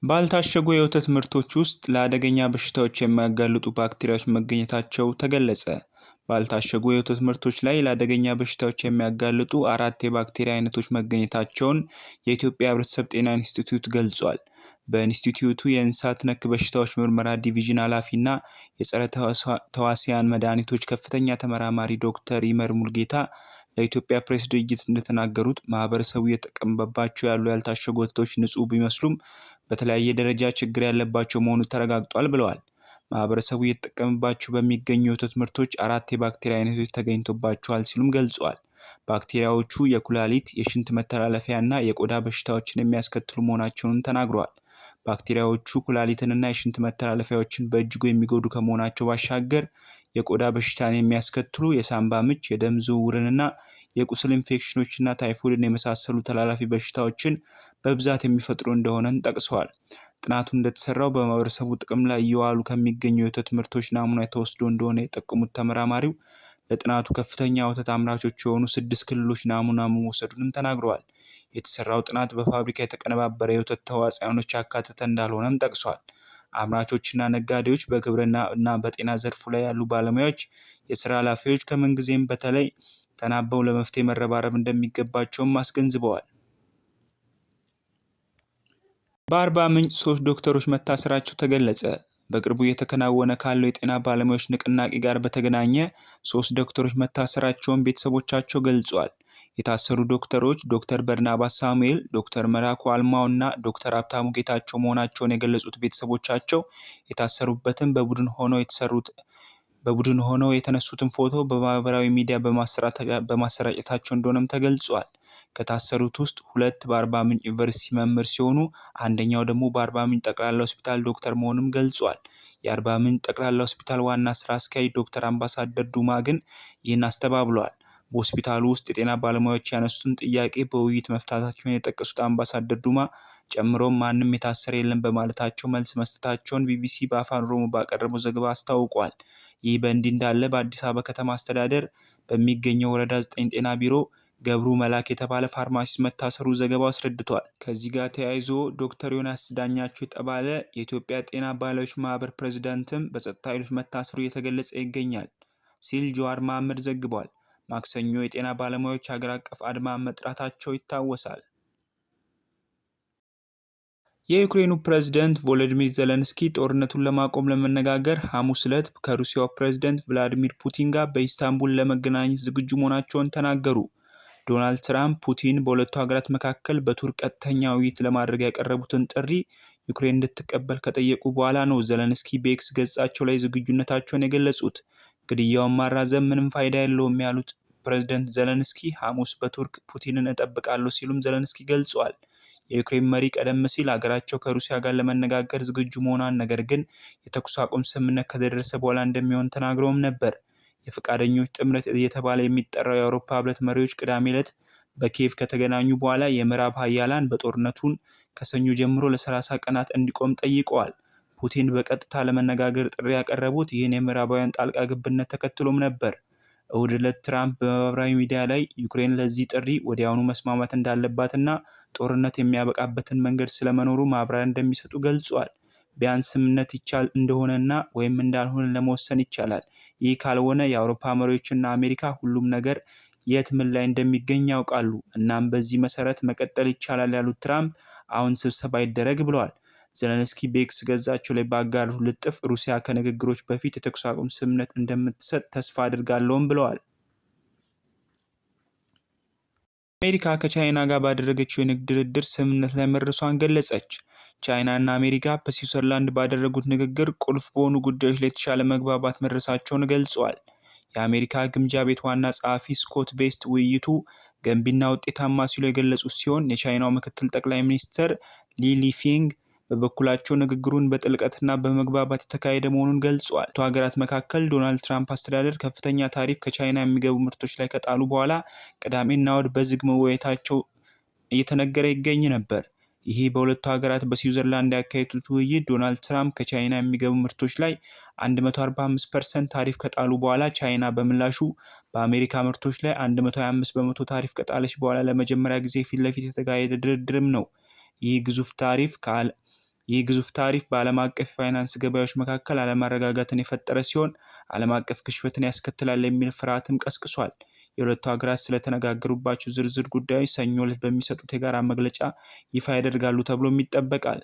ባልታሸጉ የወተት ምርቶች ውስጥ ለአደገኛ በሽታዎች የሚያጋልጡ ባክቴሪያዎች መገኘታቸው ተገለጸ። ባልታሸጉ የወተት ምርቶች ላይ ለአደገኛ በሽታዎች የሚያጋልጡ 4 የባክቴሪያ አይነቶች መገኘታቸውን የኢትዮጵያ ሕብረተሰብ ጤና ኢንስቲትዩት ገልጿል። በኢንስቲትዩቱ የእንስሳት ነክ በሽታዎች ምርመራ ዲቪዥን ኃላፊና የጸረ ተዋሲያን መድኃኒቶች ከፍተኛ ተመራማሪ ዶክተር ይመር ሙልጌታ ለኢትዮጵያ ፕሬስ ድርጅት እንደተናገሩት ማህበረሰቡ እየተጠቀመባቸው ያሉ ያልታሸጉ ወተቶች ንጹህ ቢመስሉም በተለያየ ደረጃ ችግር ያለባቸው መሆኑ ተረጋግጧል ብለዋል። ማህበረሰቡ እየተጠቀመባቸው በሚገኙ የወተት ምርቶች 4 የባክቴሪያ አይነቶች ተገኝቶባቸዋል ሲሉም ገልጸዋል። ባክቴሪያዎቹ የኩላሊት፣ የሽንት መተላለፊያና የቆዳ በሽታዎችን የሚያስከትሉ መሆናቸውን ተናግረዋል። ባክቴሪያዎቹ ኩላሊትንና የሽንት መተላለፊያዎችን በእጅጉ የሚጎዱ ከመሆናቸው ባሻገር የቆዳ በሽታን የሚያስከትሉ የሳምባ ምች፣ የደም ዝውውርንና የቁስል ኢንፌክሽኖችና ታይፎይድን የመሳሰሉ ተላላፊ በሽታዎችን በብዛት የሚፈጥሩ እንደሆነን ጠቅሰዋል። ጥናቱ እንደተሰራው በማህበረሰቡ ጥቅም ላይ እየዋሉ ከሚገኙ የወተት ምርቶች ናሙና ተወስዶ እንደሆነ የጠቀሙት ተመራማሪው ለጥናቱ ከፍተኛ ወተት አምራቾች የሆኑ 6 ክልሎች ናሙና መወሰዱንም ተናግረዋል። የተሰራው ጥናት በፋብሪካ የተቀነባበረ የወተት ተዋጽኦኖች ያካተተ እንዳልሆነም ጠቅሷል። አምራቾችና ነጋዴዎች፣ በግብርና እና በጤና ዘርፉ ላይ ያሉ ባለሙያዎች፣ የስራ ኃላፊዎች ከምንጊዜም በተለይ ተናበው ለመፍትሄ መረባረብ እንደሚገባቸውም አስገንዝበዋል። በአርባ ምንጭ 3 ዶክተሮች መታሰራቸው ተገለጸ። በቅርቡ እየተከናወነ ካለው የጤና ባለሙያዎች ንቅናቄ ጋር በተገናኘ 3 ዶክተሮች መታሰራቸውን ቤተሰቦቻቸው ገልጿል። የታሰሩ ዶክተሮች ዶክተር በርናባስ ሳሙኤል፣ ዶክተር መራኩ አልማው እና ዶክተር ሀብታሙ ጌታቸው መሆናቸውን የገለጹት ቤተሰቦቻቸው የታሰሩበትን በቡድን ሆነው የተነሱትን ፎቶ በማህበራዊ ሚዲያ በማሰራጨታቸው እንደሆነም ተገልጿል። ከታሰሩት ውስጥ 2 በአርባ ምንጭ ዩኒቨርሲቲ መምህር ሲሆኑ አንደኛው ደግሞ በአርባ ምንጭ ጠቅላላ ሆስፒታል ዶክተር መሆኑን ገልጿል። የአርባ ምንጭ ጠቅላላ ሆስፒታል ዋና ስራ አስኪያጅ ዶክተር አምባሳደር ዱማ ግን ይህን አስተባብለዋል። በሆስፒታሉ ውስጥ የጤና ባለሙያዎች ያነሱትን ጥያቄ በውይይት መፍታታቸውን የጠቀሱት አምባሳደር ዱማ ጨምሮም ማንም የታሰረ የለም በማለታቸው መልስ መስጠታቸውን ቢቢሲ በአፋን ኦሮሞ ባቀረበው ዘገባ አስታውቋል። ይህ በእንዲህ እንዳለ በአዲስ አበባ ከተማ አስተዳደር በሚገኘው ወረዳ 9 ጤና ቢሮ ገብሩ መላክ የተባለ ፋርማሲስት መታሰሩ ዘገባው አስረድቷል። ከዚህ ጋር ተያይዞ ዶክተር ዮናስ ዳኛቸው የተባለ የኢትዮጵያ ጤና ባለሙያዎች ማህበር ፕሬዝዳንትም በጸጥታ ኃይሎች መታሰሩ እየተገለጸ ይገኛል ሲል ጀዋር መሐመድ ዘግቧል። ማክሰኞ የጤና ባለሙያዎች ሀገር አቀፍ አድማ መጥራታቸው ይታወሳል። የዩክሬኑ ፕሬዝዳንት ቮሎዲሚር ዜሌንስኪ ጦርነቱን ለማቆም ለመነጋገር ሐሙስ ዕለት ከሩሲያው ፕሬዝዳንት ቭላዲሚር ፑቲን ጋር በኢስታንቡል ለመገናኘት ዝግጁ መሆናቸውን ተናገሩ። ዶናልድ ትራምፕ ፑቲን በሁለቱ ሀገራት መካከል በቱርክ ቀጥተኛ ውይይት ለማድረግ ያቀረቡትን ጥሪ ዩክሬን እንድትቀበል ከጠየቁ በኋላ ነው ዜሌንስኪ በኤክስ ገጻቸው ላይ ዝግጁነታቸውን የገለጹት። ግድያውን ማራዘም ምንም ፋይዳ የለውም ያሉት ፕሬዝዳንት ዜሌንስኪ ሐሙስ በቱርክ ፑቲንን እጠብቃለሁ ሲሉም ዜሌንስኪ ገልጿል። የዩክሬን መሪ ቀደም ሲል ሀገራቸው ከሩሲያ ጋር ለመነጋገር ዝግጁ መሆኗን ነገር ግን የተኩስ አቁም ስምምነት ከተደረሰ በኋላ እንደሚሆን ተናግረውም ነበር። የፈቃደኞች ጥምረት እየተባለ የሚጠራው የአውሮፓ ህብረት መሪዎች ቅዳሜ ዕለት በኪየቭ ከተገናኙ በኋላ የምዕራብ ሀያላን በጦርነቱን ከሰኞ ጀምሮ ለ30 ቀናት እንዲቆም ጠይቀዋል። ፑቲን በቀጥታ ለመነጋገር ጥሪ ያቀረቡት ይህን የምዕራባውያን ጣልቃ ገብነት ተከትሎም ነበር። እሁድ ዕለት ትራምፕ በማህበራዊ ሚዲያ ላይ ዩክሬን ለዚህ ጥሪ ወዲያውኑ መስማማት እንዳለባትና ጦርነት የሚያበቃበትን መንገድ ስለመኖሩ ማብራሪያ እንደሚሰጡ ገልጿል። ቢያንስ ስምምነት ይቻል እንደሆነና ወይም እንዳልሆነ ለመወሰን ይቻላል። ይህ ካልሆነ የአውሮፓ መሪዎችና አሜሪካ ሁሉም ነገር የት ምን ላይ እንደሚገኝ ያውቃሉ። እናም በዚህ መሰረት መቀጠል ይቻላል ያሉት ትራምፕ አሁን ስብሰባ ይደረግ ብለዋል። ዜሌንስኪ በኤክስ ገጻቸው ላይ ባጋሩት ልጥፍ ሩሲያ ከንግግሮች በፊት የተኩስ አቁም ስምምነት እንደምትሰጥ ተስፋ አድርጋለሁም ብለዋል። አሜሪካ ከቻይና ጋር ባደረገችው የንግድ ድርድር ስምምነት ላይ መድረሷን ገለጸች። ቻይና እና አሜሪካ በስዊዘርላንድ ባደረጉት ንግግር ቁልፍ በሆኑ ጉዳዮች ላይ የተሻለ መግባባት መድረሳቸውን ገልጸዋል። የአሜሪካ ግምጃ ቤት ዋና ጸሐፊ ስኮት ቤስት ውይይቱ ገንቢና ውጤታማ ሲሉ የገለጹት ሲሆን የቻይናው ምክትል ጠቅላይ ሚኒስትር ሊ ሊፊንግ በበኩላቸው ንግግሩን በጥልቀትና በመግባባት የተካሄደ መሆኑን ገልጸዋል። ሀገራት መካከል ዶናልድ ትራምፕ አስተዳደር ከፍተኛ ታሪፍ ከቻይና የሚገቡ ምርቶች ላይ ከጣሉ በኋላ ቅዳሜና እሁድ በዝግ መወያየታቸው እየተነገረ ይገኝ ነበር። ይህ በሁለቱ ሀገራት በስዊዘርላንድ ያካሄዱት ውይይት ዶናልድ ትራምፕ ከቻይና የሚገቡ ምርቶች ላይ 145% ታሪፍ ከጣሉ በኋላ ቻይና በምላሹ በአሜሪካ ምርቶች ላይ 125% ታሪፍ ከጣለች በኋላ ለመጀመሪያ ጊዜ ፊት ለፊት የተካሄደ ድርድርም ነው። ይህ ግዙፍ ታሪፍ ይህ ግዙፍ ታሪፍ በዓለም አቀፍ ፋይናንስ ገበያዎች መካከል አለመረጋጋትን የፈጠረ ሲሆን ዓለም አቀፍ ግሽበትን ያስከትላል የሚል ፍርሃትም ቀስቅሷል። የሁለቱ ሀገራት ስለተነጋገሩባቸው ዝርዝር ጉዳዮች ሰኞ ዕለት በሚሰጡት የጋራ መግለጫ ይፋ ያደርጋሉ ተብሎም ይጠበቃል።